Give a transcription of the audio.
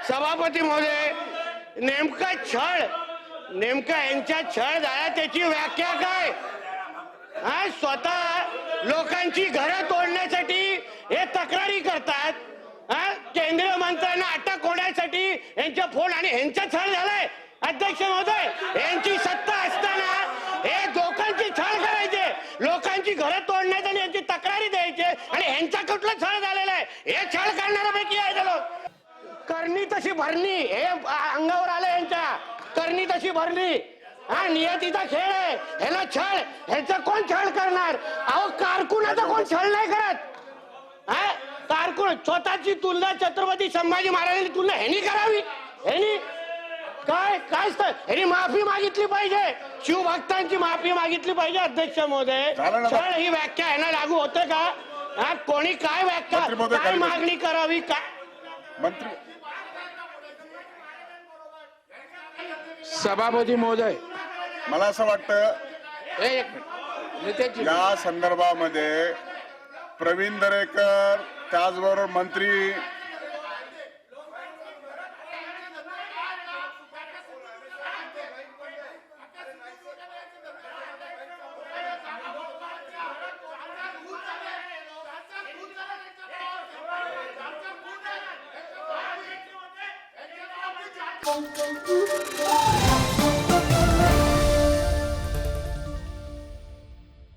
सभापती महोदय, नेमका छळ, नेमका यांच्या छळ झाला त्याची व्याख्या काय? स्वतः लोकांची घरं तोडण्यासाठी हे तक्रारी करतात, केंद्रीय मंत्र्यांना अटक होण्यासाठी यांच्या फोन, आणि यांचा छळ झालाय. अध्यक्ष महोदय, यांची सत्ता असताना हे लोकांची छळ करायचे, लोकांची घरं तोडण्याचे आणि यांची तक्रारी द्यायचे, आणि यांचा कुठला छळ झालेला आहे? हे छळ करणाऱ्यापैकी आहे लोक. करणी तशी भरणी, हे अंगावर आलं यांच्या. करणी तशी भरणी, हा नियतीचा खेळ आहे. ह्याला छळ, ह्याचा कोण छळ करणार? अहो कारकुनाचा कोण छळ नाही करत. कारकुन स्वतःची तुलना छत्रपती संभाजी महाराजांची तुलना ह्यानी करावी? ह्यानी काय काय ह्यानी माफी मागितली पाहिजे, शिवभक्तांची माफी मागितली पाहिजे. अध्यक्ष महोदय, छळ ही व्याख्या ह्याला लागू होते का? कोणी काय व्याख्या, काय मागणी करावी? काय मंत्री सभापती महोदय, मला असं वाटतं या संदर्भामध्ये प्रवीण दरेकर, त्याचबरोबर मंत्री Thank you.